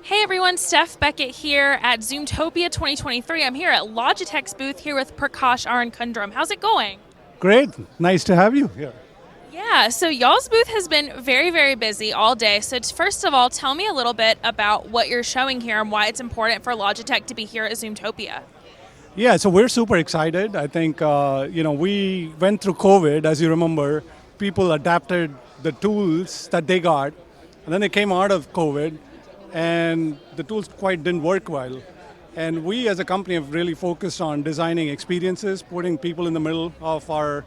Hey everyone, Steph, Beckett here at Zoomtopia 2023. I'm here at Logitech's booth here with Prakash, Arunkundrum. How's it going? Great. Nice to have you here. Yeah, so y'all's booth has been very, very busy all day. So first of all, tell me a little bit about what you're showing here and why it's important for Logitech to be here at Zoomtopia. Yeah, so we're super excited. I think, we went through COVID, as you remember. People adapted the tools that they got, and then they came out of COVID, and the tools quite didn't work well. And we as a company have really focused on designing experiences, putting people in the middle of our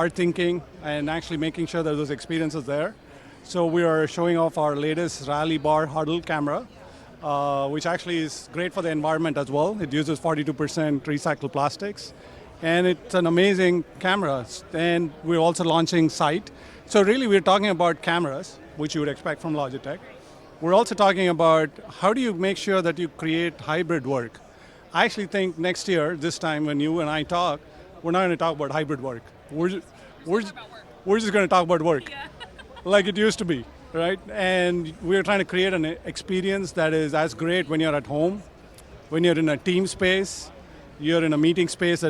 thinking, and actually making sure that those experiences there. So we are showing off our latest rally bar huddle camera, which actually is great for the environment as well. It uses 42% recycled plastics. And it's an amazing camera. And we're also launching Sight. So really we're talking about cameras, which you would expect from Logitech. We're also talking about how do you make sure that you create hybrid work. I actually think next year, this time when you and I talk, we're not going to talk about hybrid work. We're just going to talk about work, like it used to be, right? And we're trying to create an experience that is as great when you're at home, when you're in a team space, you're in a meeting space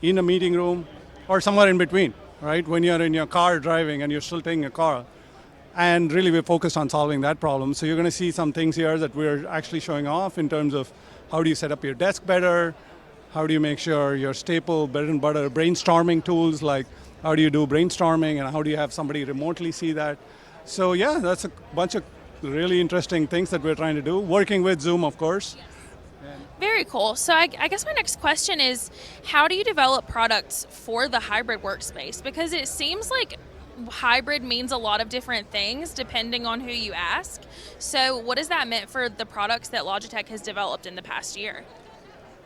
in a meeting room, or somewhere in between, right? When you're in your car driving and you're still taking a car. And really we're focused on solving that problem. So you're going to see some things here that we're actually showing off in terms of how do you set up your desk better, how do you make sure your staple bread and butter brainstorming tools, like how do you do brainstorming and how do you have somebody remotely see that. So yeah, that's a bunch of really interesting things that we're trying to do, working with Zoom, of course. Very cool. So I guess my next question is, how do you develop products for the hybrid workspace? Because it seems like hybrid means a lot of different things depending on who you ask. So what has that meant for the products that Logitech has developed in the past year?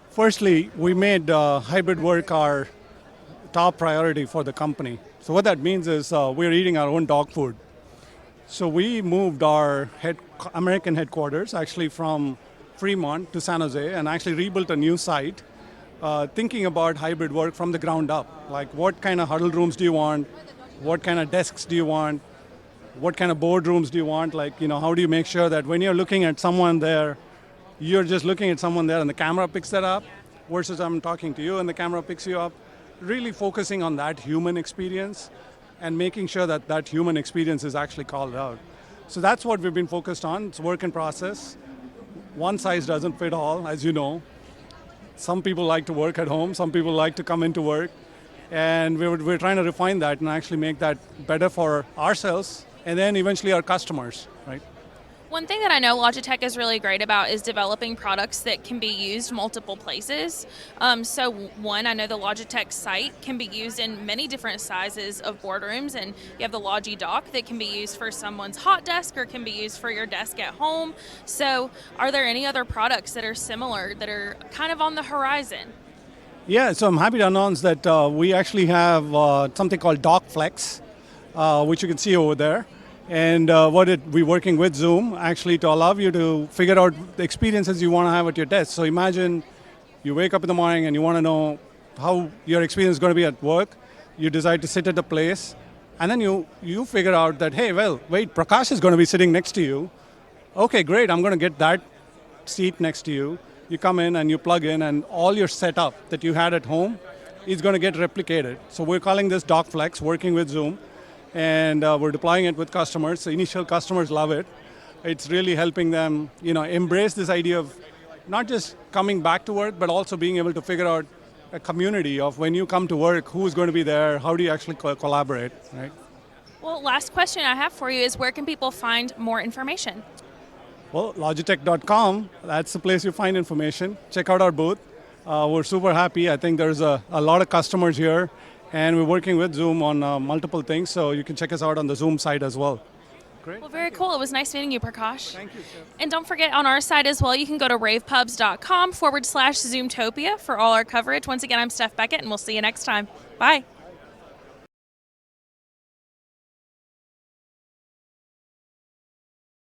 Firstly, we made hybrid work our top priority for the company. So what that means is we're eating our own dog food. So we moved our American headquarters actually from Fremont to San Jose and actually rebuilt a new site, thinking about hybrid work from the ground up. Like what kind of huddle rooms do you want? What kind of desks do you want? What kind of boardrooms do you want? Like, how do you make sure that when you're looking at someone there, you're just looking at someone there and the camera picks that up versus I'm talking to you and the camera picks you up. Really focusing on that human experience and making sure that that human experience is actually called out. So that's what we've been focused on. It's work in process. One size doesn't fit all, as you know. Some people like to work at home. Some people like to come into work. And we're trying to refine that and actually make that better for ourselves and then eventually our customers, right? One thing that I know Logitech is really great about is developing products that can be used multiple places. So one, I know the Logitech Sight can be used in many different sizes of boardrooms, and you have the Logi Dock that can be used for someone's hot desk or can be used for your desk at home. So are there any other products that are similar that are kind of on the horizon? Yeah, so I'm happy to announce that we actually have something called Dock Flex, which you can see over there. And we're working with Zoom actually to allow you to figure out the experiences you want to have at your desk. So imagine you wake up in the morning and you want to know how your experience is going to be at work. You decide to sit at a place, and then you figure out that, hey, well, wait, Prakash is going to be sitting next to you. Okay, great, I'm going to get that seat next to you. You come in and you plug in, and all your setup that you had at home is going to get replicated. So we're calling this Dock Flex, working with Zoom. And we're deploying it with customers. So initial customers love it. It's really helping them, embrace this idea of not just coming back to work, but also being able to figure out a community of when you come to work, who's going to be there, how do you actually collaborate, right? Well, last question I have for you is, where can people find more information? Well, Logitech.com, that's the place you find information. Check out our booth. We're super happy. I think there's a lot of customers here. And we're working with Zoom on multiple things, so you can check us out on the Zoom site as well. Great. Well, very cool. It was nice meeting you, Prakash. Thank you, Steph. And don't forget, on our site as well, you can go to ravepubs.com/Zoomtopia for all our coverage. Once again, I'm Steph Beckett, and we'll see you next time. Bye.